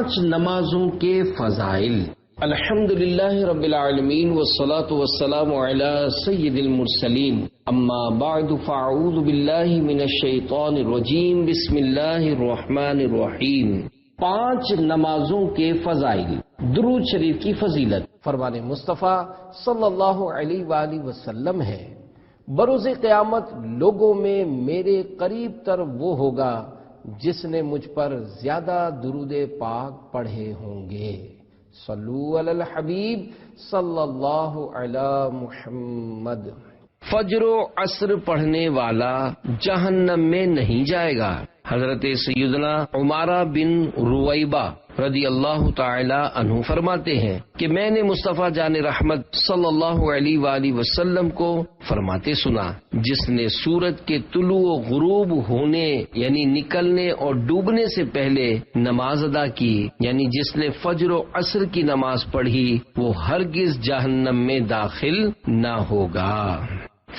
5 نمازوں کے فضائل۔ الحمدللہ رب العالمین والصلاة والسلام علی سید المرسلین، اما بعد فاعوذ باللہ من الشیطان الرجیم، بسم اللہ الرحمن الرحیم۔ 5 نمازوں کے فضائل۔ درود شریف کی فضیلت فرمان مصطفیٰ صلی اللہ علیہ وآلہ وسلم ہے، بروز قیامت لوگوں میں میرے قریب تر وہ ہوگا جس نے مجھ پر زیادہ درود پاک پڑھے ہوں گے۔ صلو علی الحبیب صلی اللہ علی محمد۔ فجر و عصر پڑھنے والا جہنم میں نہیں جائے گا۔ حضرت سیدنا عمارہ بن رویبہ رضی اللہ تعالی عنہ فرماتے ہیں کہ میں نے مصطفیٰ جان رحمت صلی اللہ علیہ وآلہ وسلم کو فرماتے سنا، جس نے سورج کے طلوع و غروب ہونے یعنی نکلنے اور ڈوبنے سے پہلے نماز ادا کی، یعنی جس نے فجر و عصر کی نماز پڑھی، وہ ہرگز جہنم میں داخل نہ ہوگا۔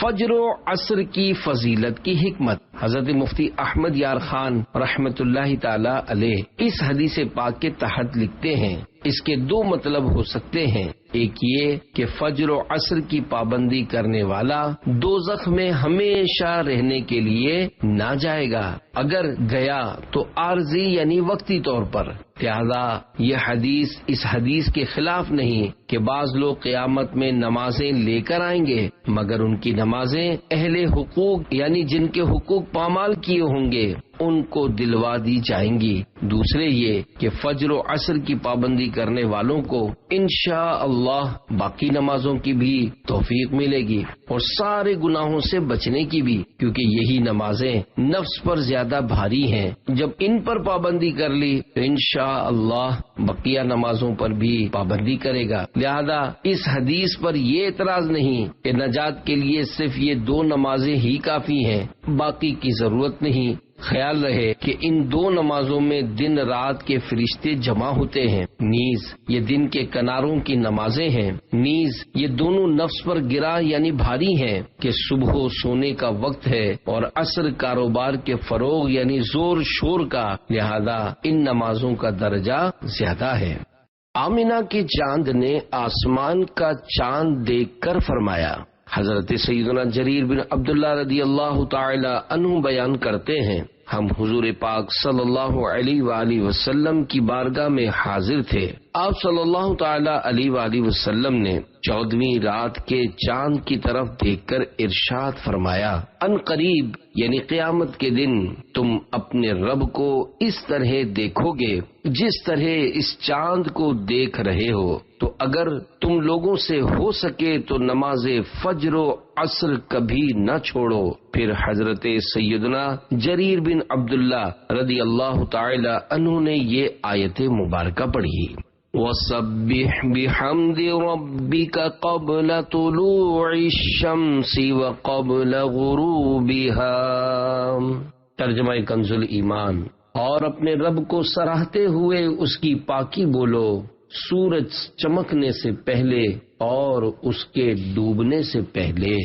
فجر و عصر کی فضیلت کی حکمت۔ حضرت مفتی احمد یار خان رحمت اللہ تعالی علیہ اس حدیث پاک کے تحت لکھتے ہیں، اس کے 2 مطلب ہو سکتے ہیں۔ ایک یہ کہ فجر و عصر کی پابندی کرنے والا دوزخ میں ہمیشہ رہنے کے لیے نہ جائے گا، اگر گیا تو عارضی یعنی وقتی طور پر۔ لہذا یہ حدیث اس حدیث کے خلاف نہیں کہ بعض لوگ قیامت میں نمازیں لے کر آئیں گے، مگر ان کی نمازیں اہل حقوق یعنی جن کے حقوق پامال کیے ہوں گے ان کو دلوا دی جائیں گی۔ دوسرے یہ کہ فجر و عصر کی پابندی کرنے والوں کو انشاءاللہ باقی نمازوں کی بھی توفیق ملے گی اور سارے گناہوں سے بچنے کی بھی، کیونکہ یہی نمازیں نفس پر زیادہ بھاری ہیں۔ جب ان پر پابندی کر لی تو انشاءاللہ بقیہ نمازوں پر بھی پابندی کرے گا۔ لہذا اس حدیث پر یہ اعتراض نہیں کہ نجات کے لیے صرف یہ 2 نمازیں ہی کافی ہیں، باقی کی ضرورت نہیں۔ خیال رہے کہ ان 2 نمازوں میں دن رات کے فرشتے جمع ہوتے ہیں، نیز یہ دن کے کناروں کی نمازیں ہیں، نیز یہ دونوں نفس پر گرا یعنی بھاری ہیں کہ صبح سونے کا وقت ہے اور عصر کاروبار کے فروغ یعنی زور شور کا، لہذا ان نمازوں کا درجہ زیادہ ہے۔ آمنہ کے چاند نے آسمان کا چاند دیکھ کر فرمایا۔ حضرت سیدنا جریر بن عبداللہ رضی اللہ تعالی عنہ بیان کرتے ہیں، ہم حضور پاک صلی اللہ علیہ وآلہ وسلم کی بارگاہ میں حاضر تھے۔ آپ صلی اللہ تعالی علیہ وآلہ وسلم نے 14ویں رات کے چاند کی طرف دیکھ کر ارشاد فرمایا، ان قریب یعنی قیامت کے دن تم اپنے رب کو اس طرح دیکھو گے جس طرح اس چاند کو دیکھ رہے ہو، تو اگر تم لوگوں سے ہو سکے تو نماز فجر و عصر کبھی نہ چھوڑو۔ پھر حضرت سیدنا جریر بن عبداللہ رضی اللہ تعالی عنہ نے یہ آیت مبارکہ پڑھی، وَسَبِّحْ بِحَمْدِ رَبِّكَ قَبْلَ طُلُوعِ الشَّمْسِ وَقَبْلَ غُرُوبِهَا۔ ترجمہ کنز الایمان۔ اور اپنے رب کو سراہتے ہوئے اس کی پاکی بولو، سورج چمکنے سے پہلے اور اس کے ڈوبنے سے پہلے۔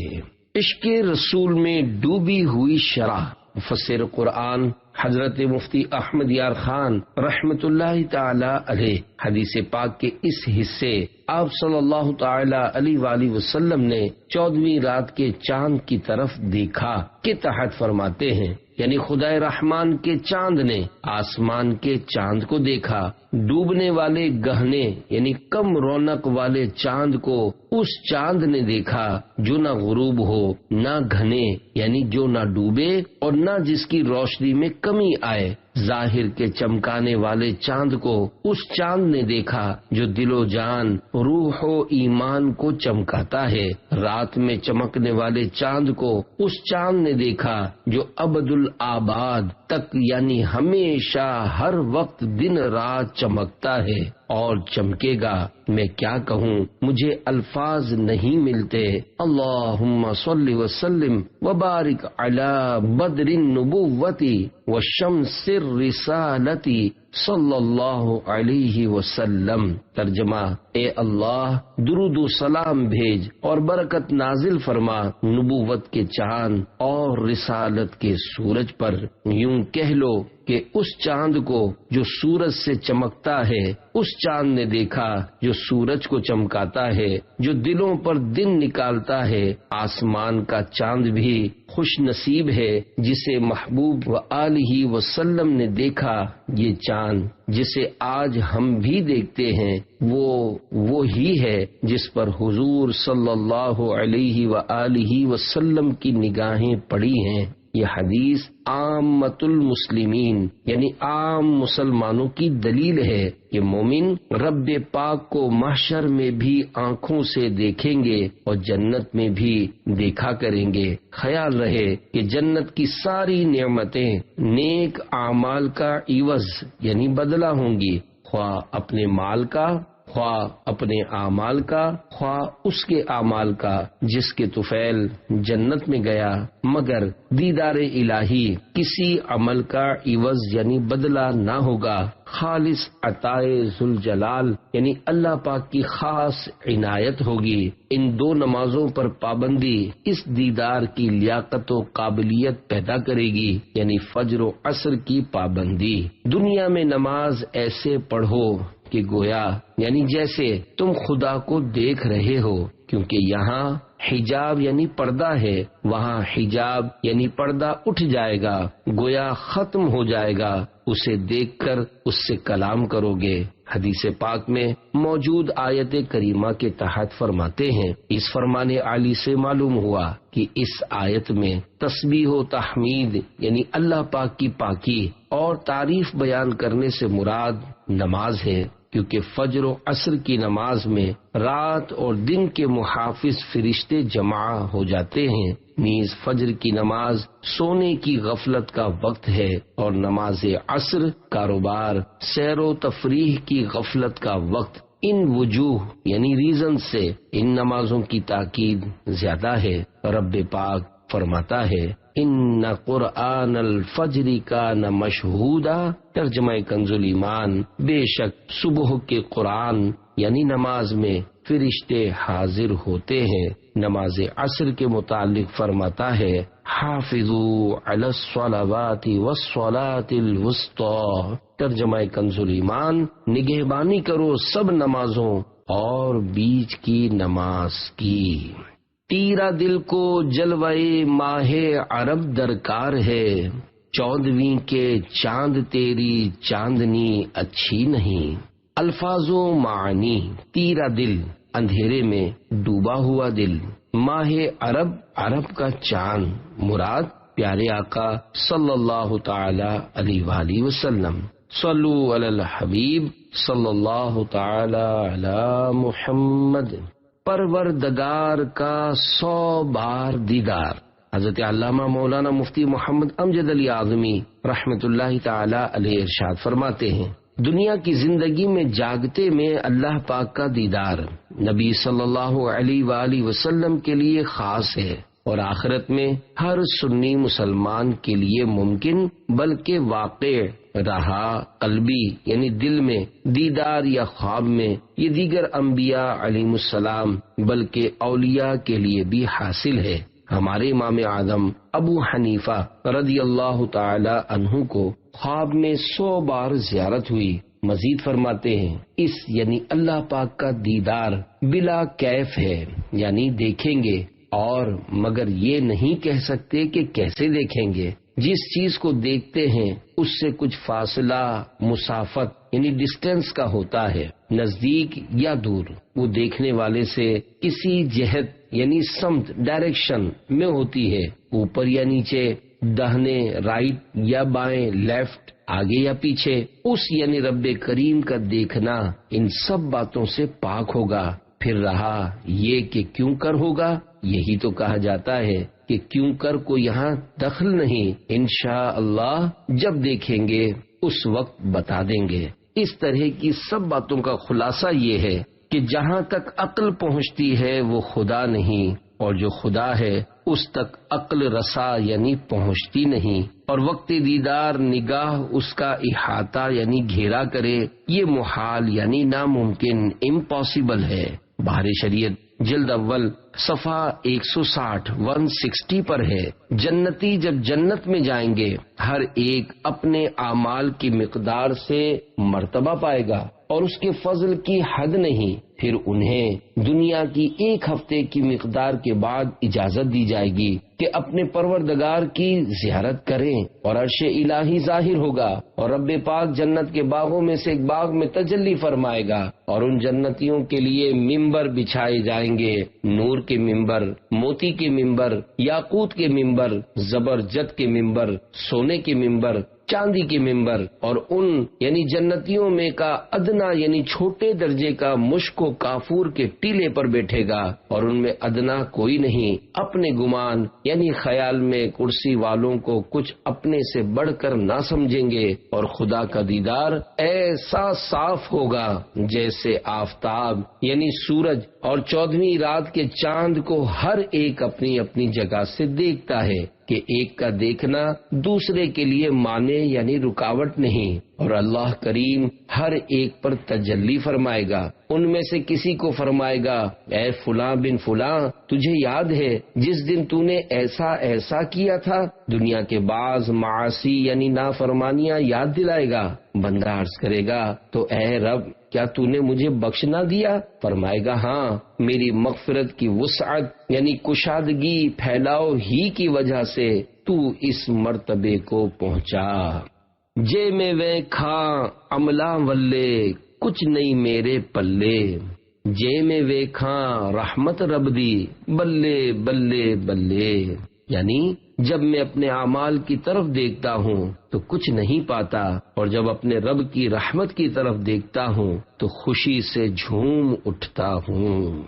عشق رسول میں ڈوبی ہوئی شرح۔ مفسر قرآن حضرت مفتی احمد یار خان رحمت اللہ تعالی علیہ حدیث پاک کے اس حصے آپ صلی اللہ تعالی علیہ وآلہ وسلم نے 14ویں رات کے چاند کی طرف دیکھا کے تحت فرماتے ہیں، یعنی خدا رحمان کے چاند نے آسمان کے چاند کو دیکھا، ڈوبنے والے گہنے یعنی کم رونق والے چاند کو اس چاند نے دیکھا جو نہ غروب ہو نہ گھنے یعنی جو نہ ڈوبے اور نہ جس کی روشنی میں کمی آئے۔ ظاہر کے چمکانے والے چاند کو اس چاند نے دیکھا جو دل و جان روح و ایمان کو چمکاتا ہے۔ رات میں چمکنے والے چاند کو اس چاند نے دیکھا جو ابد الآباد تک یعنی ہمیشہ ہر وقت دن رات چمکتا ہے اور چمکے گا۔ میں کیا کہوں، مجھے الفاظ نہیں ملتے۔ اللہم صلی وسلم وبارک علی بدر النبوتی وشمس الرسالتی صلی اللہ علیہ وسلم۔ ترجمہ، اے اللہ درود و سلام بھیج اور برکت نازل فرما نبوت کے چاند اور رسالت کے سورج پر۔ یوں کہہ لو کہ اس چاند کو جو سورج سے چمکتا ہے اس چاند نے دیکھا جو سورج کو چمکاتا ہے، جو دلوں پر دن نکالتا ہے۔ آسمان کا چاند بھی خوش نصیب ہے جسے محبوب و آلہ وسلم نے دیکھا۔ یہ چاند جسے آج ہم بھی دیکھتے ہیں وہ ہی ہے جس پر حضور صلی اللہ علیہ وآلہ وسلم کی نگاہیں پڑی ہیں۔ یہ حدیث عامۃ المسلمین یعنی عام مسلمانوں کی دلیل ہے کہ مومن رب پاک کو محشر میں بھی آنکھوں سے دیکھیں گے اور جنت میں بھی دیکھا کریں گے۔ خیال رہے کہ جنت کی ساری نعمتیں نیک اعمال کا عوض یعنی بدلہ ہوں گی، خواہ اپنے مال کا، خواہ اپنے اعمال کا، خواہ اس کے اعمال کا جس کے طفیل جنت میں گیا، مگر دیدار الہی کسی عمل کا عوض یعنی بدلہ نہ ہوگا۔ خالص عطائے ذوالجلال یعنی اللہ پاک کی خاص عنایت ہوگی۔ ان دو نمازوں پر پابندی اس دیدار کی لیاقت و قابلیت پیدا کرے گی، یعنی فجر و عصر کی پابندی۔ دنیا میں نماز ایسے پڑھو کہ گویا یعنی جیسے تم خدا کو دیکھ رہے ہو، کیونکہ یہاں حجاب یعنی پردہ ہے، وہاں حجاب یعنی پردہ اٹھ جائے گا، گویا ختم ہو جائے گا۔ اسے دیکھ کر اس سے کلام کرو گے۔ حدیث پاک میں موجود آیت کریمہ کے تحت فرماتے ہیں، اس فرمان عالی سے معلوم ہوا کہ اس آیت میں تسبیح و تحمید یعنی اللہ پاک کی پاکی اور تعریف بیان کرنے سے مراد نماز ہے، کیونکہ فجر و عصر کی نماز میں رات اور دن کے محافظ فرشتے جمع ہو جاتے ہیں۔ نیز فجر کی نماز سونے کی غفلت کا وقت ہے اور نماز عصر کاروبار، سیر و تفریح کی غفلت کا وقت۔ ان وجوہ یعنی ریزن سے ان نمازوں کی تاکید زیادہ ہے۔ رب پاک فرماتا ہے، ان قرآن الفجر کان مشہودا، ترجمہ کنز ایمان، بے شک صبح کے قرآن یعنی نماز میں فرشتے حاضر ہوتے ہیں۔ نماز عصر کے متعلق فرماتا ہے، حافظوا علی الصلوات والصلاة الوسطی، ترجمہ کنز ایمان، نگہبانی کرو سب نمازوں اور بیچ کی نماز کی۔ تیرا دل کو جلوے ماہ عرب درکار ہے، 14ویں کے چاند تیری چاندنی اچھی نہیں۔ الفاظ و معانی، تیرا دل اندھیرے میں ڈوبا ہوا دل، ماہ عرب عرب کا چاند، مراد پیارے آقا صلی اللہ تعالی علیہ وآلہ وسلم۔ صلو علی الحبیب صلی اللہ تعالی علی محمد۔ پروردگار کا 100 بار دیدار۔ حضرت علامہ مولانا مفتی محمد امجد علی اعظمی رحمت اللہ تعالی علیہ ارشاد فرماتے ہیں، دنیا کی زندگی میں جاگتے میں اللہ پاک کا دیدار نبی صلی اللہ علیہ وآلہ وسلم کے لیے خاص ہے، اور آخرت میں ہر سنی مسلمان کے لیے ممکن بلکہ واقع رہا قلبی یعنی دل میں دیدار یا خواب میں، یہ دیگر انبیاء علیہ السلام بلکہ اولیاء کے لیے بھی حاصل ہے۔ ہمارے امام اعظم ابو حنیفہ رضی اللہ تعالی عنہ کو خواب میں 100 بار زیارت ہوئی۔ مزید فرماتے ہیں، اس یعنی اللہ پاک کا دیدار بلا کیف ہے، یعنی دیکھیں گے اور مگر یہ نہیں کہہ سکتے کہ کیسے دیکھیں گے۔ جس چیز کو دیکھتے ہیں اس سے کچھ فاصلہ، مسافت یعنی ڈسٹینس کا ہوتا ہے، نزدیک یا دور، وہ دیکھنے والے سے کسی جہت یعنی سمت، ڈائریکشن میں ہوتی ہے، اوپر یا نیچے، داہنے رائٹ یا بائیں لیفٹ، آگے یا پیچھے۔ اس یعنی رب کریم کا دیکھنا ان سب باتوں سے پاک ہوگا۔ پھر رہا یہ کہ کیوں کر ہوگا، یہی تو کہا جاتا ہے کہ کیوں کر کو یہاں دخل نہیں، انشاءاللہ جب دیکھیں گے اس وقت بتا دیں گے۔ اس طرح کی سب باتوں کا خلاصہ یہ ہے کہ جہاں تک عقل پہنچتی ہے وہ خدا نہیں، اور جو خدا ہے اس تک عقل رسا یعنی پہنچتی نہیں، اور وقت دیدار نگاہ اس کا احاطہ یعنی گھیرا کرے، یہ محال یعنی ناممکن، امپاسبل ہے۔ بحر شریعت جلد اول صفحہ 160 پر ہے۔ جنتی جب جنت میں جائیں گے ہر ایک اپنے اعمال کی مقدار سے مرتبہ پائے گا اور اس کے فضل کی حد نہیں۔ پھر انہیں دنیا کی ایک ہفتے کی مقدار کے بعد اجازت دی جائے گی کہ اپنے پروردگار کی زیارت کریں، اور عرش الہی ظاہر ہوگا اور رب پاک جنت کے باغوں میں سے ایک باغ میں تجلی فرمائے گا، اور ان جنتیوں کے لیے ممبر بچھائے جائیں گے، نور کے ممبر، موتی کے ممبر، یاقوت کے ممبر، زبرجد کے ممبر، سونے کے ممبر، چاندی کے ممبر، اور ان یعنی جنتیوں میں کا ادنا یعنی چھوٹے درجے کا مشک و کافور کے ٹیلے پر بیٹھے گا، اور ان میں ادنا کوئی نہیں۔ اپنے گمان یعنی خیال میں کرسی والوں کو کچھ اپنے سے بڑھ کر نہ سمجھیں گے، اور خدا کا دیدار ایسا صاف ہوگا جیسے آفتاب یعنی سورج اور 14ویں رات کے چاند کو ہر ایک اپنی اپنی جگہ سے دیکھتا ہے کہ ایک کا دیکھنا دوسرے کے لیے مانع یعنی رکاوٹ نہیں، اور اللہ کریم ہر ایک پر تجلی فرمائے گا۔ ان میں سے کسی کو فرمائے گا، اے فلاں بن فلاں، تجھے یاد ہے جس دن تو نے ایسا ایسا کیا تھا؟ دنیا کے بعض معاصی یعنی نافرمانیاں یاد دلائے گا۔ بندہ عرض کرے گا، تو اے رب کیا تو نے مجھے بخش نہ دیا؟ فرمائے گا، ہاں، میری مغفرت کی وسعت یعنی کشادگی پھیلاؤ ہی کی وجہ سے تو اس مرتبے کو پہنچا۔ جے میں وے کھاں عملہ ولے کچھ نہیں میرے پلے، جے میں وے کھاں رحمت رب دی بلے بلے بلے، یعنی جب میں اپنے اعمال کی طرف دیکھتا ہوں تو کچھ نہیں پاتا، اور جب اپنے رب کی رحمت کی طرف دیکھتا ہوں تو خوشی سے جھوم اٹھتا ہوں۔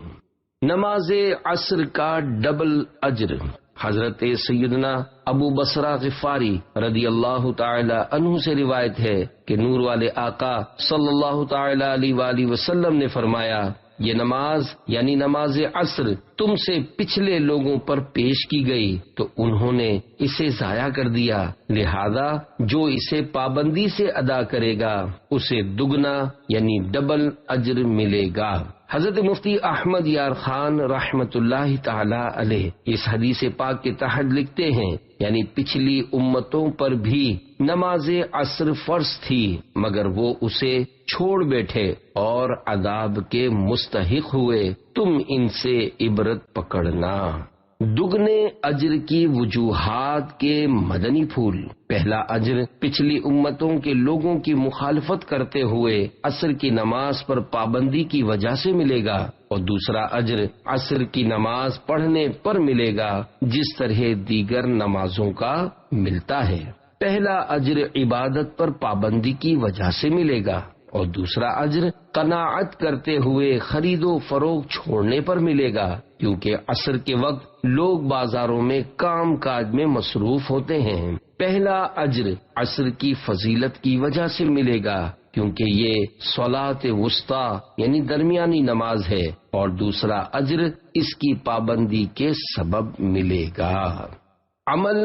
نماز عصر کا ڈبل اجر۔ حضرت سیدنا ابو بصرہ غفاری رضی اللہ تعالی عنہ سے روایت ہے کہ نور والے آقا صلی اللہ تعالی علیہ وآلہ وسلم نے فرمایا، یہ نماز یعنی نماز عصر تم سے پچھلے لوگوں پر پیش کی گئی تو انہوں نے اسے ضائع کر دیا، لہذا جو اسے پابندی سے ادا کرے گا اسے دگنا یعنی ڈبل اجر ملے گا۔ حضرت مفتی احمد یار خان رحمت اللہ تعالی علیہ اس حدیث پاک کے تحت لکھتے ہیں، یعنی پچھلی امتوں پر بھی نماز عصر فرض تھی مگر وہ اسے چھوڑ بیٹھے اور عذاب کے مستحق ہوئے، تم ان سے عبرت پکڑنا۔ دگنے اجر کی وجوہات کے مدنی پھول۔ پہلا اجر پچھلی امتوں کے لوگوں کی مخالفت کرتے ہوئے عصر کی نماز پر پابندی کی وجہ سے ملے گا، اور دوسرا اجر عصر کی نماز پڑھنے پر ملے گا جس طرح دیگر نمازوں کا ملتا ہے۔ پہلا اجر عبادت پر پابندی کی وجہ سے ملے گا، اور دوسرا اجر قناعت کرتے ہوئے خرید و فروخت چھوڑنے پر ملے گا، کیونکہ عصر کے وقت لوگ بازاروں میں کام کاج میں مصروف ہوتے ہیں۔ پہلا اجر عصر کی فضیلت کی وجہ سے ملے گا کیونکہ یہ صلاۃ وسطیٰ یعنی درمیانی نماز ہے، اور دوسرا اجر اس کی پابندی کے سبب ملے گا۔ عمل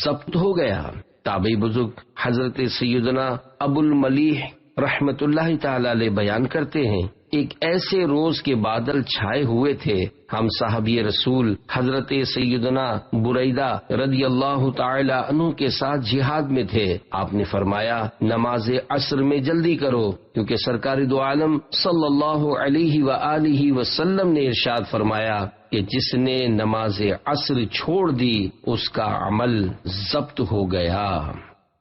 ضبط ہو گیا۔ تابعی بزرگ حضرت سیدنا ابو الملیح رحمت اللہ تعالی علیہ بیان کرتے ہیں، ایک ایسے روز کے بادل چھائے ہوئے تھے، ہم صحابی رسول حضرت سیدنا بریدہ رضی اللہ تعالی عنہ کے ساتھ جہاد میں تھے۔ آپ نے فرمایا، نماز عصر میں جلدی کرو، کیونکہ سرکار دو عالم صلی اللہ علیہ وآلہ وسلم نے ارشاد فرمایا کہ جس نے نماز عصر چھوڑ دی اس کا عمل ضبط ہو گیا۔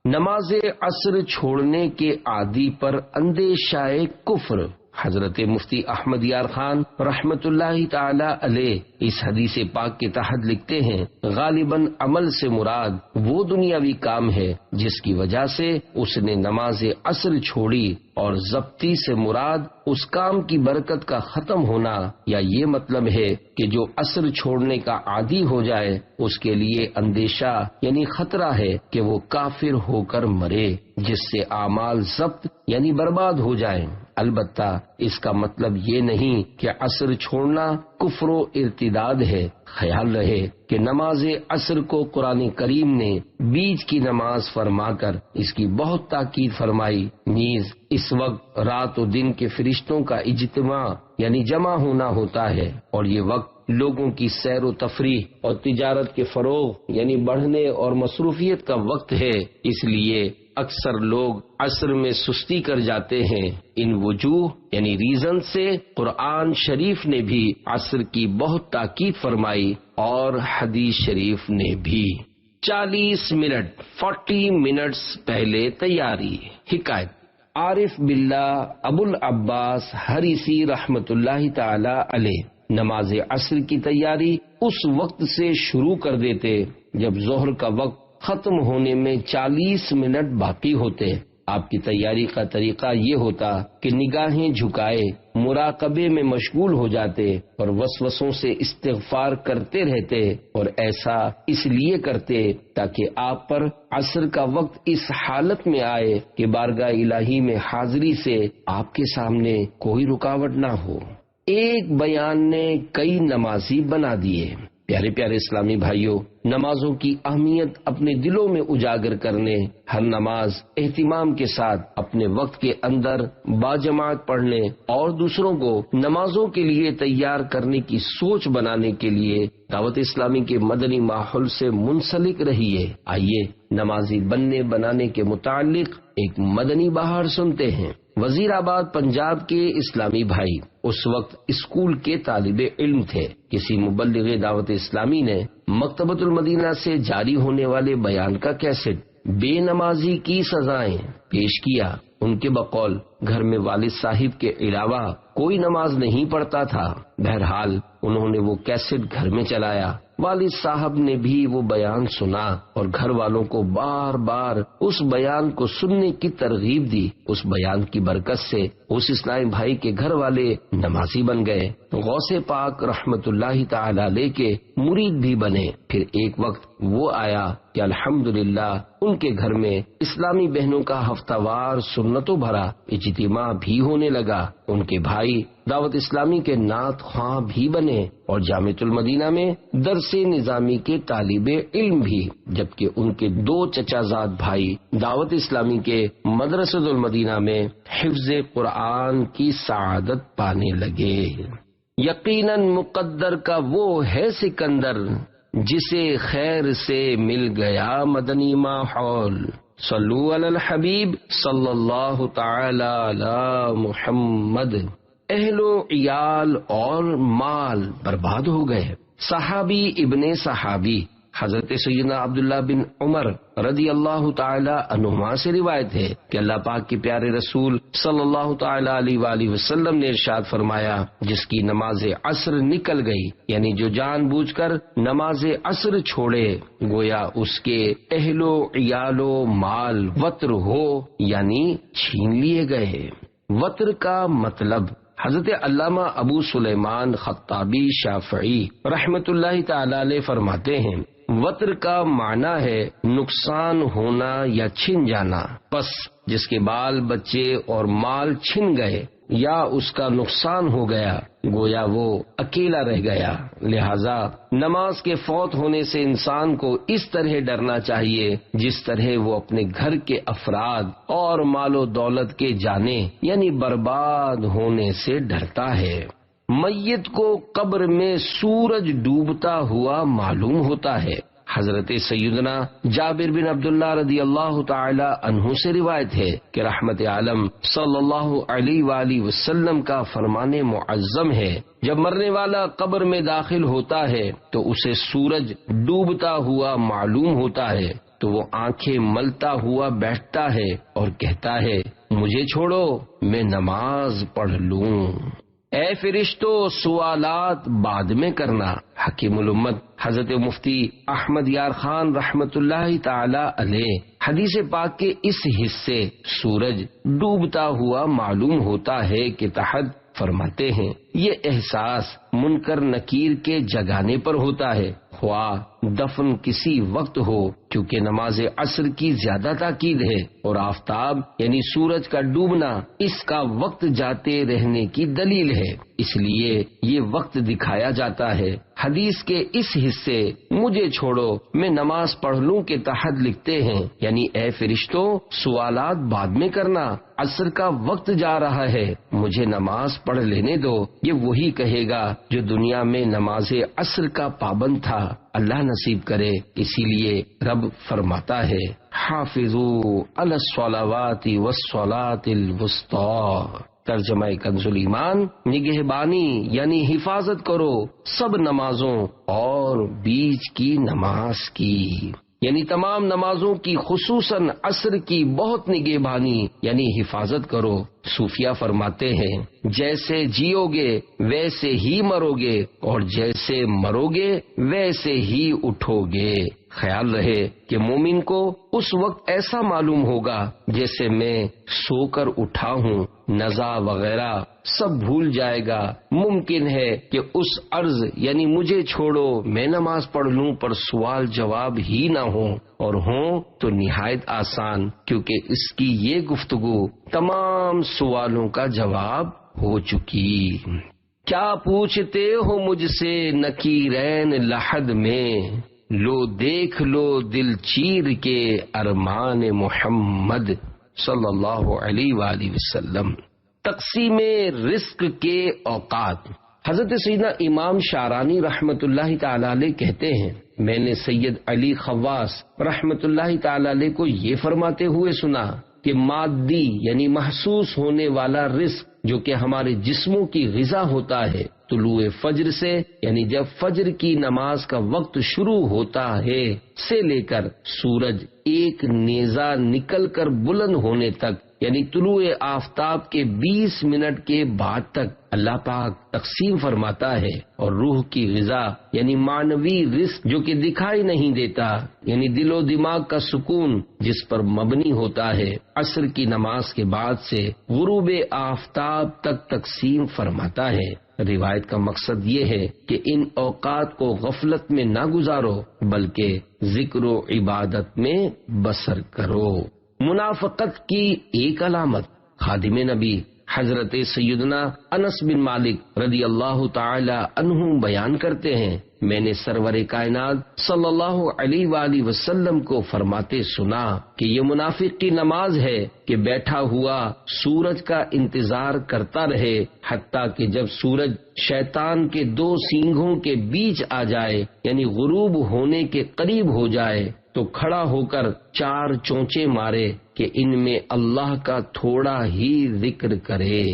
نماز عصر چھوڑنے کے عادی پر اندیشہ کفر۔ حضرت مفتی احمد یار خان رحمت اللہ تعالی علیہ اس حدیث پاک کے تحت لکھتے ہیں، غالباً عمل سے مراد وہ دنیاوی کام ہے جس کی وجہ سے اس نے نماز عصر چھوڑی، اور ضبطی سے مراد اس کام کی برکت کا ختم ہونا، یا یہ مطلب ہے کہ جو عصر چھوڑنے کا عادی ہو جائے اس کے لیے اندیشہ یعنی خطرہ ہے کہ وہ کافر ہو کر مرے، جس سے اعمال ضبط یعنی برباد ہو جائیں۔ البتہ اس کا مطلب یہ نہیں کہ عصر چھوڑنا کفر و ارتداد ہے۔ خیال رہے کہ نماز عصر کو قرآن کریم نے بیچ کی نماز فرما کر اس کی بہت تاکید فرمائی، نیز اس وقت رات و دن کے فرشتوں کا اجتماع یعنی جمع ہونا ہوتا ہے، اور یہ وقت لوگوں کی سیر و تفریح اور تجارت کے فروغ یعنی بڑھنے اور مصروفیت کا وقت ہے، اس لیے اکثر لوگ عصر میں سستی کر جاتے ہیں۔ ان وجوہ یعنی ریزن سے قرآن شریف نے بھی عصر کی بہت تاکید فرمائی اور حدیث شریف نے بھی۔ 40 منٹس پہلے تیاری۔ حکایت: عارف باللہ ابو العباس حریثی رحمت اللہ تعالی علیہ نماز عصر کی تیاری اس وقت سے شروع کر دیتے جب ظہر کا وقت ختم ہونے میں 40 منٹ باقی ہوتے۔ آپ کی تیاری کا طریقہ یہ ہوتا کہ نگاہیں جھکائے مراقبے میں مشغول ہو جاتے اور وسوسوں سے استغفار کرتے رہتے، اور ایسا اس لیے کرتے تاکہ آپ پر عصر کا وقت اس حالت میں آئے کہ بارگاہ الہی میں حاضری سے آپ کے سامنے کوئی رکاوٹ نہ ہو۔ ایک بیان نے کئی نمازی بنا دیے۔ پیارے پیارے اسلامی بھائیوں، نمازوں کی اہمیت اپنے دلوں میں اجاگر کرنے، ہر نماز اہتمام کے ساتھ اپنے وقت کے اندر باجماعت پڑھنے اور دوسروں کو نمازوں کے لیے تیار کرنے کی سوچ بنانے کے لیے دعوت اسلامی کے مدنی ماحول سے منسلک رہیے۔ آئیے نمازی بنانے کے متعلق ایک مدنی بہار سنتے ہیں۔ وزیر آباد پنجاب کے اسلامی بھائی اس وقت اسکول کے طالب علم تھے۔ کسی مبلغ دعوت اسلامی نے مکتبۃ المدینہ سے جاری ہونے والے بیان کا کیسٹ بے نمازی کی سزائیں پیش کیا۔ ان کے بقول گھر میں والد صاحب کے علاوہ کوئی نماز نہیں پڑھتا تھا۔ بہرحال انہوں نے وہ کیسٹ گھر میں چلایا۔ والد صاحب نے بھی وہ بیان سنا اور گھر والوں کو بار بار اس بیان کو سننے کی ترغیب دی۔ اس بیان کی برکت سے اس اسلامی بھائی کے گھر والے نمازی بن گئے، غوث پاک رحمت اللہ تعالی علیہ کے مرید بھی بنے۔ پھر ایک وقت وہ آیا کہ الحمدللہ ان کے گھر میں اسلامی بہنوں کا ہفتہ وار سنتوں بھرا اجتماع بھی ہونے لگا۔ ان کے بھائی دعوت اسلامی کے نعت خواں بھی بنے اور جامعۃ المدینہ میں درس نظامی کے طالب علم بھی، جبکہ ان کے 2 چچا زاد بھائی دعوت اسلامی کے مدرسۃ المدینہ میں حفظ قرآن کی سعادت پانے لگے۔ یقیناً مقدر کا وہ ہے سکندر جسے خیر سے مل گیا مدنی ماحول۔ صلو علی الحبیب صلی اللہ تعالی علی محمد۔ اہل و عیال اور مال برباد ہو گئے۔ صحابی ابن صحابی حضرت سیدنا عبداللہ بن عمر رضی اللہ تعالی عنہما سے روایت ہے کہ اللہ پاک کے پیارے رسول صلی اللہ تعالی علیہ وآلہ وسلم نے ارشاد فرمایا، جس کی نماز عصر نکل گئی، یعنی جو جان بوجھ کر نماز عصر چھوڑے، گویا اس کے اہل و عیال و مال وطر ہو، یعنی چھین لیے گئے۔ وطر کا مطلب حضرت علامہ ابو سلیمان خطابی شافعی رحمت اللہ تعالی علیہ فرماتے ہیں، وطر کا معنی ہے نقصان ہونا یا چھن جانا۔ پس جس کے بال بچے اور مال چھن گئے یا اس کا نقصان ہو گیا، گویا وہ اکیلا رہ گیا۔ لہذا نماز کے فوت ہونے سے انسان کو اس طرح ڈرنا چاہیے جس طرح وہ اپنے گھر کے افراد اور مال و دولت کے جانے یعنی برباد ہونے سے ڈرتا ہے۔ میت کو قبر میں سورج ڈوبتا ہوا معلوم ہوتا ہے۔ حضرت سیدنا جابر بن عبداللہ رضی اللہ تعالی عنہ سے روایت ہے کہ رحمت عالم صلی اللہ علیہ وآلہ وسلم کا فرمان معظم ہے، جب مرنے والا قبر میں داخل ہوتا ہے تو اسے سورج ڈوبتا ہوا معلوم ہوتا ہے، تو وہ آنکھیں ملتا ہوا بیٹھتا ہے اور کہتا ہے، مجھے چھوڑو میں نماز پڑھ لوں۔ اے فرشتو سوالات بعد میں کرنا۔ حکیم الامت حضرت مفتی احمد یار خان رحمت اللہ تعالی علیہ حدیث پاک کے اس حصے سورج ڈوبتا ہوا معلوم ہوتا ہے کے تحت فرماتے ہیں، یہ احساس منکر نکیر کے جگانے پر ہوتا ہے، خواہ دفن کسی وقت ہو، کیونکہ نماز عصر کی زیادہ تاکید ہے اور آفتاب یعنی سورج کا ڈوبنا اس کا وقت جاتے رہنے کی دلیل ہے، اس لیے یہ وقت دکھایا جاتا ہے۔ حدیث کے اس حصے مجھے چھوڑو میں نماز پڑھ لوں کے تحت لکھتے ہیں، یعنی اے فرشتوں سوالات بعد میں کرنا، عصر کا وقت جا رہا ہے، مجھے نماز پڑھ لینے دو۔ یہ وہی کہے گا جو دنیا میں نماز عصر کا پابند تھا، اللہ نصیب کرے۔ اسی لیے رب فرماتا ہے حافظوا علی الصلوات والصلاۃ الوسطی، ترجمہ کنز الایمان، نگہبانی یعنی حفاظت کرو سب نمازوں اور بیچ کی نماز کی، یعنی تمام نمازوں کی، خصوصاً عصر کی بہت نگہبانی یعنی حفاظت کرو۔ صوفیہ فرماتے ہیں جیسے جیو گے ویسے ہی مرو گے، اور جیسے مرو گے ویسے ہی اٹھو گے۔ خیال رہے کہ مومن کو اس وقت ایسا معلوم ہوگا جیسے میں سو کر اٹھا ہوں، نزا وغیرہ سب بھول جائے گا۔ ممکن ہے کہ اس عرض یعنی مجھے چھوڑو میں نماز پڑھ لوں پر سوال جواب ہی نہ ہوں، اور ہوں تو نہایت آسان، کیونکہ اس کی یہ گفتگو تمام سوالوں کا جواب ہو چکی۔ کیا پوچھتے ہو مجھ سے نکیرین لحد میں، لو دیکھ لو دل چیر کے ارمان محمد صلی اللہ علیہ وآلہ وسلم۔ تقسیم رزق کے اوقات۔ حضرت سیدنا امام شارانی رحمت اللہ تعالی علیہ کہتے ہیں میں نے سید علی خواص رحمت اللہ تعالی علیہ کو یہ فرماتے ہوئے سنا کہ مادی یعنی محسوس ہونے والا رزق جو کہ ہمارے جسموں کی غذا ہوتا ہے، طلوع فجر سے یعنی جب فجر کی نماز کا وقت شروع ہوتا ہے سے لے کر سورج ایک نیزہ نکل کر بلند ہونے تک یعنی طلوع آفتاب کے 20 منٹ کے بعد تک اللہ پاک تقسیم فرماتا ہے، اور روح کی غذا یعنی معنوی رزق جو کہ دکھائی نہیں دیتا یعنی دل و دماغ کا سکون جس پر مبنی ہوتا ہے، عصر کی نماز کے بعد سے غروب آفتاب تک تقسیم فرماتا ہے۔ روایت کا مقصد یہ ہے کہ ان اوقات کو غفلت میں نہ گزارو بلکہ ذکر و عبادت میں بسر کرو۔ منافقت کی ایک علامت۔ خادم نبی حضرت سیدنا انس بن مالک رضی اللہ تعالی عنہ بیان کرتے ہیں میں نے سرور کائنات صلی اللہ علیہ وآلہ وسلم کو فرماتے سنا کہ یہ منافق کی نماز ہے کہ بیٹھا ہوا سورج کا انتظار کرتا رہے حتیٰ کہ جب سورج شیطان کے 2 سینگوں کے بیچ آ جائے یعنی غروب ہونے کے قریب ہو جائے تو کھڑا ہو کر 4 چونچے مارے کہ ان میں اللہ کا تھوڑا ہی ذکر کرے۔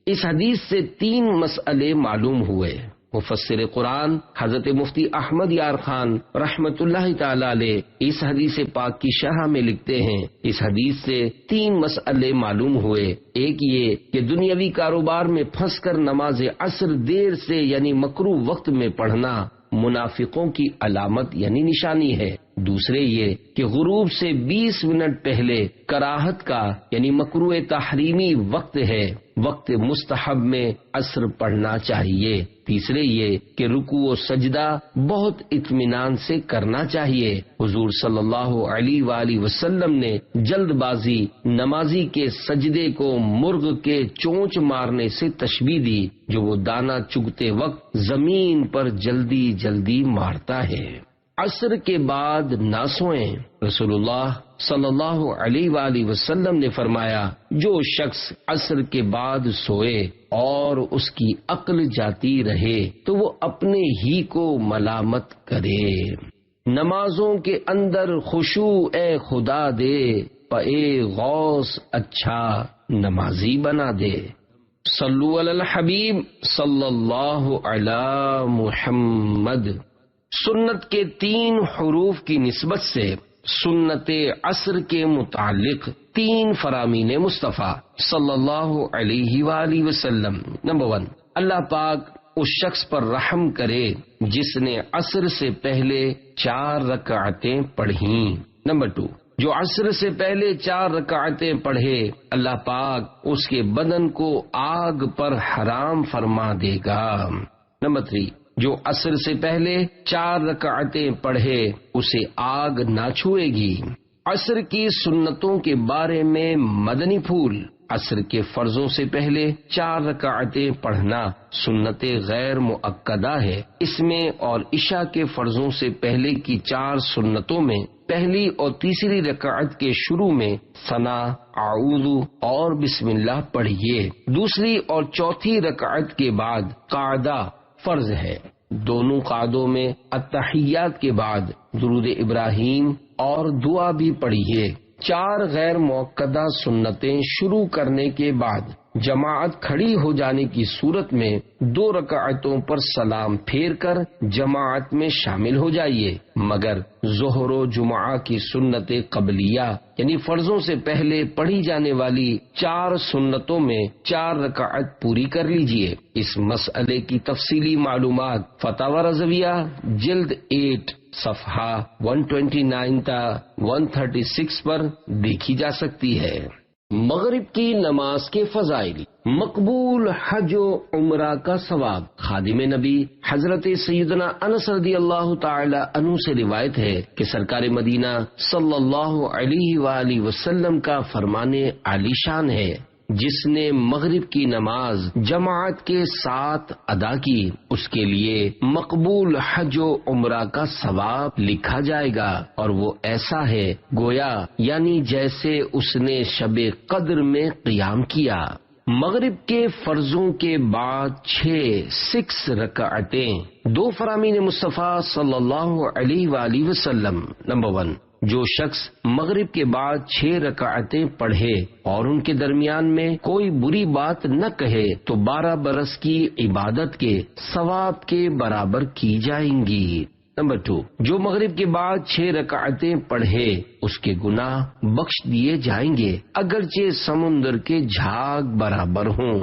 اس حدیث سے 3 مسئلے معلوم ہوئے۔ مفسر قرآن حضرت مفتی احمد یار خان رحمت اللہ تعالی علیہ اس حدیث پاک کی شرح میں لکھتے ہیں اس حدیث سے 3 مسئلے معلوم ہوئے۔ ایک یہ کہ دنیاوی کاروبار میں پھنس کر نماز عصر دیر سے یعنی مکروہ وقت میں پڑھنا منافقوں کی علامت یعنی نشانی ہے۔ دوسرے یہ کہ غروب سے 20 منٹ پہلے کراہت کا یعنی مکروہ تحریمی وقت ہے، وقت مستحب میں عصر پڑھنا چاہیے۔ تیسرے یہ کہ رکوع و سجدہ بہت اطمینان سے کرنا چاہیے۔ حضور صلی اللہ علیہ وآلہ وسلم نے جلد بازی نمازی کے سجدے کو مرغ کے چونچ مارنے سے تشبیہ دی جو وہ دانہ چگتے وقت زمین پر جلدی جلدی مارتا ہے۔ عصر کے بعد نہ سوئیں۔ رسول اللہ صلی اللہ علیہ وآلہ وسلم نے فرمایا جو شخص عصر کے بعد سوئے اور اس کی عقل جاتی رہے تو وہ اپنے ہی کو ملامت کرے۔ نمازوں کے اندر خشوع اے خدا دے، پے غوث اچھا نمازی بنا دے۔ صلو علی الحبیب صلی اللہ علی محمد۔ سنت کے 3 حروف کی نسبت سے سنت عصر کے متعلق 3 فرامین مصطفیٰ صلی اللہ علیہ وآلہ وسلم۔ نمبر 1، اللہ پاک اس شخص پر رحم کرے جس نے عصر سے پہلے 4 رکعتیں پڑھیں۔ نمبر 2، جو عصر سے پہلے 4 رکعتیں پڑھے اللہ پاک اس کے بدن کو آگ پر حرام فرما دے گا۔ نمبر 3، جو عصر سے پہلے 4 رکعتیں پڑھے اسے آگ نہ چھوئے گی۔ عصر کی سنتوں کے بارے میں مدنی پھول۔ عصر کے فرضوں سے پہلے 4 رکعتیں پڑھنا سنت غیر مؤکدہ ہے۔ اس میں اور عشاء کے فرضوں سے پہلے کی 4 سنتوں میں پہلی اور تیسری رکعت کے شروع میں ثنا، اعوذ اور بسم اللہ پڑھیے۔ دوسری اور چوتھی رکعت کے بعد قعدہ فرض ہے۔ دونوں قعدوں میں التحیات کے بعد درود ابراہیم اور دعا بھی پڑھیے۔ 4 غیر مؤکدہ سنتیں شروع کرنے کے بعد جماعت کھڑی ہو جانے کی صورت میں 2 رکعتوں پر سلام پھیر کر جماعت میں شامل ہو جائیے، مگر ظہر و جمعہ کی سنت قبلیہ یعنی فرضوں سے پہلے پڑھی جانے والی 4 سنتوں میں 4 رکعت پوری کر لیجیے۔ اس مسئلے کی تفصیلی معلومات فتاوی رضویہ جلد 8 صفحہ 129 تا 136 پر دیکھی جا سکتی ہے۔ مغرب کی نماز کے فضائل، مقبول حج و عمرہ کا ثواب۔ خادم نبی حضرت سیدنا انس رضی اللہ تعالی عنہ سے روایت ہے کہ سرکار مدینہ صلی اللہ علیہ وآلہ وسلم کا فرمان عالی شان ہے، جس نے مغرب کی نماز جماعت کے ساتھ ادا کی اس کے لیے مقبول حج و عمرہ کا ثواب لکھا جائے گا، اور وہ ایسا ہے گویا یعنی جیسے اس نے شب قدر میں قیام کیا۔ مغرب کے فرضوں کے بعد 6 رکعتیں 2 فرامین مصطفیٰ صلی اللہ علیہ وآلہ وسلم۔ نمبر 1، جو شخص مغرب کے بعد 6 رکعتیں پڑھے اور ان کے درمیان میں کوئی بری بات نہ کہے تو 12 برس کی عبادت کے ثواب کے برابر کی جائیں گی۔ نمبر 2، جو مغرب کے بعد 6 رکعتیں پڑھے اس کے گناہ بخش دیے جائیں گے اگرچہ سمندر کے جھاگ برابر ہوں۔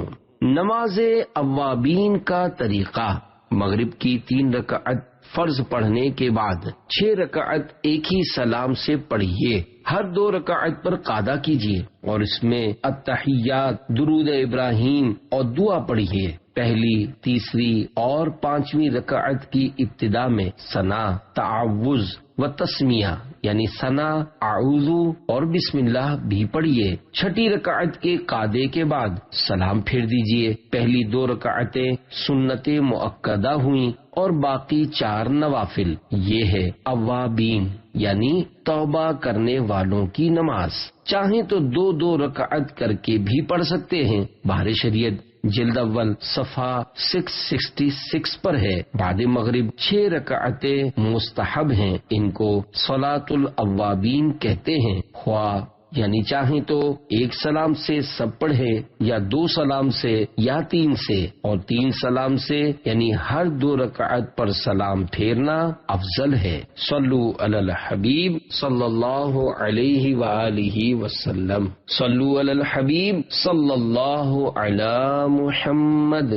نماز اوابین کا طریقہ، مغرب کی 3 رکعت فرض پڑھنے کے بعد 6 رکعت ایک ہی سلام سے پڑھیے۔ ہر 2 رکعت پر قعدہ کیجیے اور اس میں التحیات، درود ابراہیم اور دعا پڑھیے۔ پہلی، تیسری اور 5ویں رکعت کی ابتدا میں ثنا، تعوذ و تسمیہ یعنی ثنا، اعوذ اور بسم اللہ بھی پڑھیے۔ 6ٹھی رکعت کے قعدے کے بعد سلام پھیر دیجیے۔ پہلی 2 رکعتیں سنت مؤکدہ ہوئیں اور باقی 4 نوافل۔ یہ ہے اوابین یعنی توبہ کرنے والوں کی نماز۔ چاہیں تو 2 رکعت کر کے بھی پڑھ سکتے ہیں۔ بہار شریعت جلد اول صفحہ 666 پر ہے۔ بعد مغرب 6 رکعتیں مستحب ہیں، ان کو صلاۃ الاوابین کہتے ہیں۔ خواہ یعنی چاہیں تو 1 سلام سے سب پڑھے یا 2 سلام سے یا 3 سے، اور 3 سلام سے یعنی ہر 2 رکعت پر سلام پھیرنا افضل ہے۔ صلو علی الحبیب صلی اللہ علیہ وآلہ وسلم۔ صلو علی الحبیب صلی اللہ علی محمد۔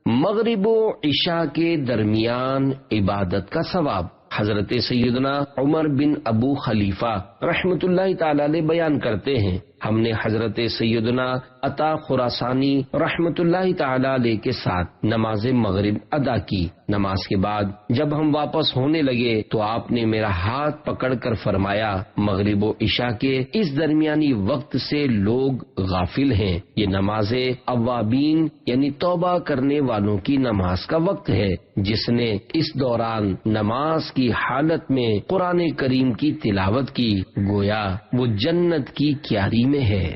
مغرب و عشاء کے درمیان عبادت کا ثواب، حضرت سیدنا عمر بن ابو خلیفہ رحمت اللہ تعالی علیہ بیان کرتے ہیں، ہم نے حضرت سیدنا عطا خراسانی رحمت اللہ تعالی علیہ کے ساتھ نماز مغرب ادا کی۔ نماز کے بعد جب ہم واپس ہونے لگے تو آپ نے میرا ہاتھ پکڑ کر فرمایا، مغرب و عشاء کے اس درمیانی وقت سے لوگ غافل ہیں، یہ نماز اوابین یعنی توبہ کرنے والوں کی نماز کا وقت ہے۔ جس نے اس دوران نماز کی حالت میں قرآن کریم کی تلاوت کی گویا وہ جنت کی کیاری میں ہے۔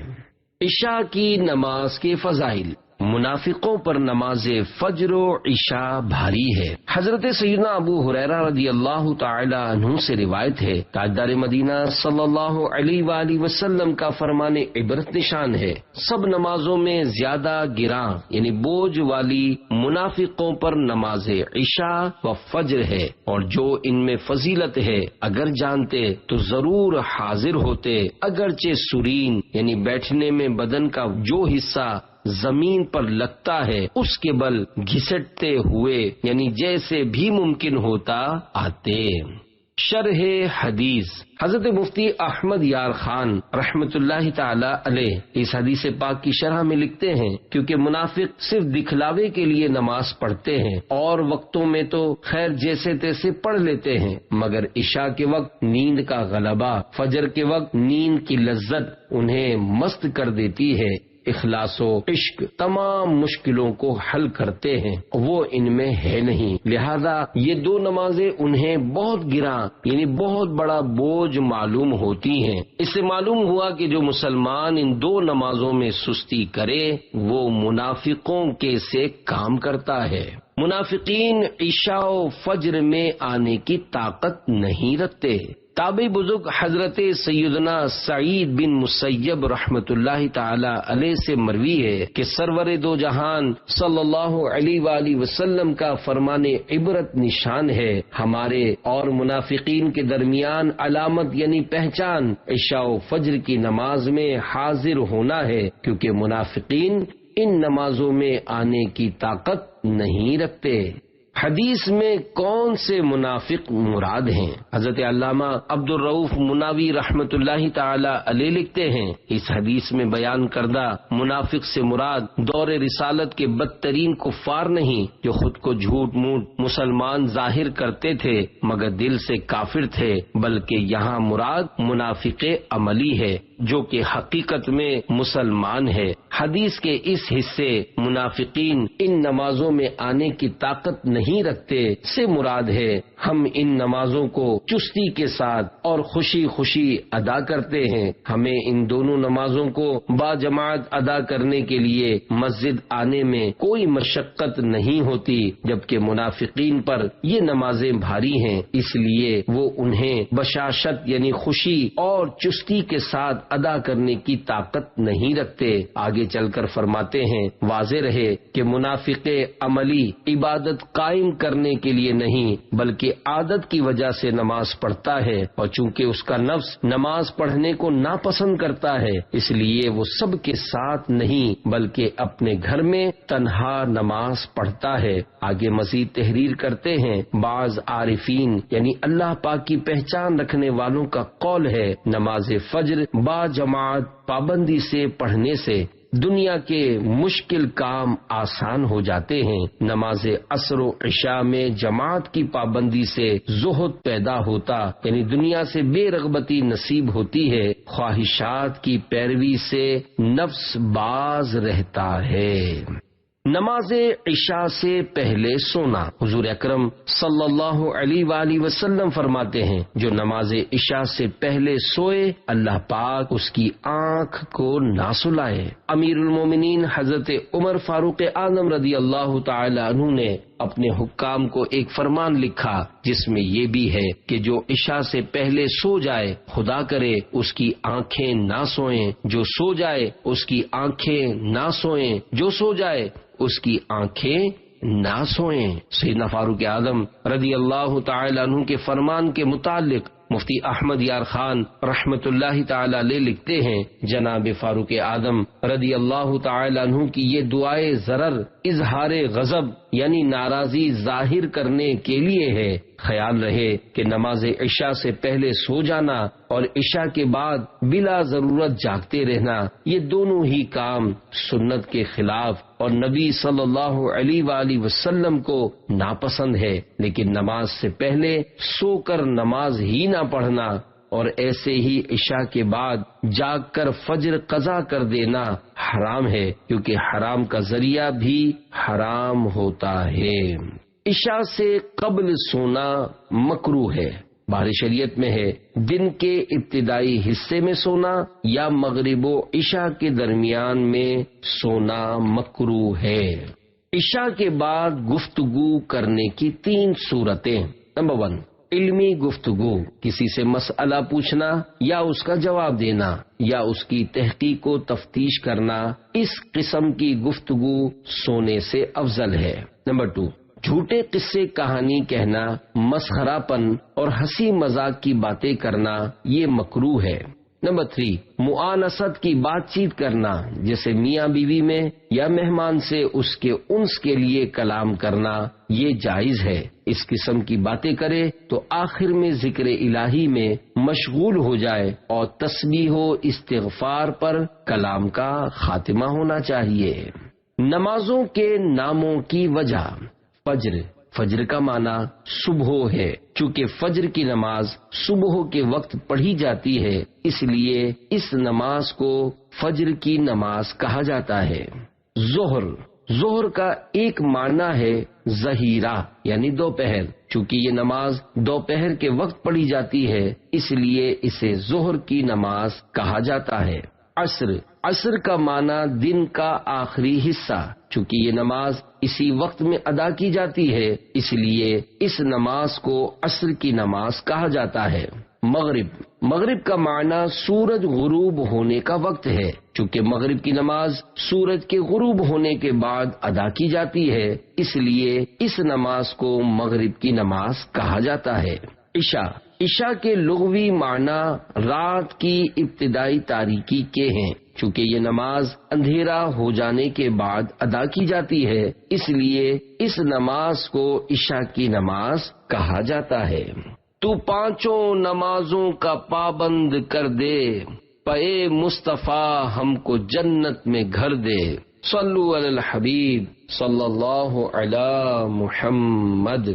عشاء کی نماز کے فضائل، منافقوں پر نماز فجر و عشاء بھاری ہے۔ حضرت سیدنا ابو ہریرہ رضی اللہ تعالی عنہ سے روایت ہے، تاجدار مدینہ صلی اللہ علیہ وآلہ وسلم کا فرمان عبرت نشان ہے، سب نمازوں میں زیادہ گراں یعنی بوجھ والی منافقوں پر نماز عشاء و فجر ہے، اور جو ان میں فضیلت ہے اگر جانتے تو ضرور حاضر ہوتے، اگرچہ سرین یعنی بیٹھنے میں بدن کا جو حصہ زمین پر لگتا ہے اس کے بل گھسٹتے ہوئے یعنی جیسے بھی ممکن ہوتا آتے۔ شرح حدیث، حضرت مفتی احمد یار خان رحمت اللہ تعالی علیہ اس حدیث پاک کی شرح میں لکھتے ہیں، کیونکہ منافق صرف دکھلاوے کے لیے نماز پڑھتے ہیں اور وقتوں میں تو خیر جیسے تیسے پڑھ لیتے ہیں، مگر عشاء کے وقت نیند کا غلبہ، فجر کے وقت نیند کی لذت انہیں مست کر دیتی ہے، اخلاص و عشق تمام مشکلوں کو حل کرتے ہیں، وہ ان میں ہے نہیں، لہذا یہ دو نمازیں انہیں بہت گراں یعنی بہت بڑا بوجھ معلوم ہوتی ہیں۔ اس سے معلوم ہوا کہ جو مسلمان ان دو نمازوں میں سستی کرے وہ منافقوں کے سے کام کرتا ہے۔ منافقین عشاء و فجر میں آنے کی طاقت نہیں رکھتے۔ تابعی بزرگ حضرت سیدنا سعید بن مسیب رحمت اللہ تعالی علیہ سے مروی ہے کہ سرور دو جہان صلی اللہ علیہ وآلہ وسلم کا فرمان عبرت نشان ہے، ہمارے اور منافقین کے درمیان علامت یعنی پہچان عشاء و فجر کی نماز میں حاضر ہونا ہے، کیونکہ منافقین ان نمازوں میں آنے کی طاقت نہیں رکھتے۔ حدیث میں کون سے منافق مراد ہیں؟ حضرت علامہ عبد الرؤف مناوی رحمت اللہ تعالی علیہ لکھتے ہیں، اس حدیث میں بیان کردہ منافق سے مراد دور رسالت کے بدترین کفار نہیں، جو خود کو جھوٹ موٹ مسلمان ظاہر کرتے تھے مگر دل سے کافر تھے، بلکہ یہاں مراد منافق عملی ہے جو کہ حقیقت میں مسلمان ہے۔ حدیث کے اس حصے منافقین ان نمازوں میں آنے کی طاقت نہیں رکھتے سے مراد ہے ہم ان نمازوں کو چستی کے ساتھ اور خوشی خوشی ادا کرتے ہیں۔ ہمیں ان دونوں نمازوں کو با جماعت ادا کرنے کے لیے مسجد آنے میں کوئی مشقت نہیں ہوتی، جبکہ منافقین پر یہ نمازیں بھاری ہیں، اس لیے وہ انہیں بشاشت یعنی خوشی اور چستی کے ساتھ ادا کرنے کی طاقت نہیں رکھتے۔ آگے چل کر فرماتے ہیں، واضح رہے کہ منافق عملی عبادت قائم کرنے کے لیے نہیں بلکہ عادت کی وجہ سے نماز پڑھتا ہے، اور چونکہ اس کا نفس نماز پڑھنے کو ناپسند کرتا ہے اس لیے وہ سب کے ساتھ نہیں بلکہ اپنے گھر میں تنہا نماز پڑھتا ہے۔ آگے مزید تحریر کرتے ہیں، بعض عارفین یعنی اللہ پاک کی پہچان رکھنے والوں کا قول ہے، نماز فجر با جماعت پابندی سے پڑھنے سے دنیا کے مشکل کام آسان ہو جاتے ہیں۔ نماز عصر و عشاء میں جماعت کی پابندی سے زہد پیدا ہوتا یعنی دنیا سے بے رغبتی نصیب ہوتی ہے، خواہشات کی پیروی سے نفس باز رہتا ہے۔ نماز عشاء سے پہلے سونا، حضور اکرم صلی اللہ علیہ وآلہ وسلم فرماتے ہیں، جو نماز عشاء سے پہلے سوئے اللہ پاک اس کی آنکھ کو نہ سلائے۔ امیر المومنین حضرت عمر فاروق اعظم رضی اللہ تعالی عنہ نے اپنے حکام کو ایک فرمان لکھا جس میں یہ بھی ہے کہ جو عشاء سے پہلے سو جائے خدا کرے اس کی آنکھیں نہ سوئیں، جو سو جائے اس کی آنکھیں نہ سوئیں، جو سو جائے اس کی آنکھیں نہ سوئیں۔ سیدنا فاروق اعظم رضی اللہ تعالی عنہ کے فرمان کے متعلق مفتی احمد یار خان رحمت اللہ تعالی علیہ لکھتے ہیں، جناب فاروق اعظم رضی اللہ تعالی عنہ کی یہ دعائے ضرر اظہار غضب یعنی ناراضی ظاہر کرنے کے لیے ہے۔ خیال رہے کہ نماز عشاء سے پہلے سو جانا اور عشاء کے بعد بلا ضرورت جاگتے رہنا یہ دونوں ہی کام سنت کے خلاف اور نبی صلی اللہ علیہ وآلہ وسلم کو ناپسند ہے، لیکن نماز سے پہلے سو کر نماز ہی نہ پڑھنا اور ایسے ہی عشاء کے بعد جاگ کر فجر قضا کر دینا حرام ہے، کیونکہ حرام کا ذریعہ بھی حرام ہوتا ہے۔ عشاء سے قبل سونا مکروہ ہے، بحر شریعت میں ہے دن کے ابتدائی حصے میں سونا یا مغرب و عشاء کے درمیان میں سونا مکروہ ہے۔ عشاء کے بعد گفتگو کرنے کی 3 صورتیں۔ نمبر 1، علمی گفتگو، کسی سے مسئلہ پوچھنا یا اس کا جواب دینا یا اس کی تحقیق و تفتیش کرنا، اس قسم کی گفتگو سونے سے افضل ہے۔ نمبر 2، جھوٹے قصے کہانی کہنا، مسخرہ پن اور ہنسی مذاق کی باتیں کرنا یہ مکروہ ہے۔ نمبر 3، مؤانست کی بات چیت کرنا، جیسے میاں بیوی میں یا مہمان سے اس کے انس کے لیے کلام کرنا یہ جائز ہے۔ اس قسم کی باتیں کرے تو آخر میں ذکر الہی میں مشغول ہو جائے اور تسبیح و استغفار پر کلام کا خاتمہ ہونا چاہیے۔ نمازوں کے ناموں کی وجہ، فجر، فجر کا معنی صبح ہے۔ چونکہ فجر کی نماز صبح کے وقت پڑھی جاتی ہے، اس لیے اس نماز کو فجر کی نماز کہا جاتا ہے۔ ظہر کا ایک معنی ہے ظہیرہ یعنی دوپہر۔ چونکہ یہ نماز دوپہر کے وقت پڑھی جاتی ہے، اس لیے اسے ظہر کی نماز کہا جاتا ہے۔ عصر کا معنی دن کا آخری حصہ۔ چونکہ یہ نماز اسی وقت میں ادا کی جاتی ہے، اس لیے اس نماز کو عصر کی نماز کہا جاتا ہے۔ مغرب کا معنی سورج غروب ہونے کا وقت ہے۔ چونکہ مغرب کی نماز سورج کے غروب ہونے کے بعد ادا کی جاتی ہے، اس لیے اس نماز کو مغرب کی نماز کہا جاتا ہے۔ عشاء کے لغوی معنی رات کی ابتدائی تاریکی کے ہیں۔ چونکہ یہ نماز اندھیرا ہو جانے کے بعد ادا کی جاتی ہے، اس لیے اس نماز کو عشاء کی نماز کہا جاتا ہے۔ تو پانچوں نمازوں کا پابند کر دے، پے مصطفیٰ ہم کو جنت میں گھر دے۔ صلو علی الحبیب صلی اللہ علی محمد۔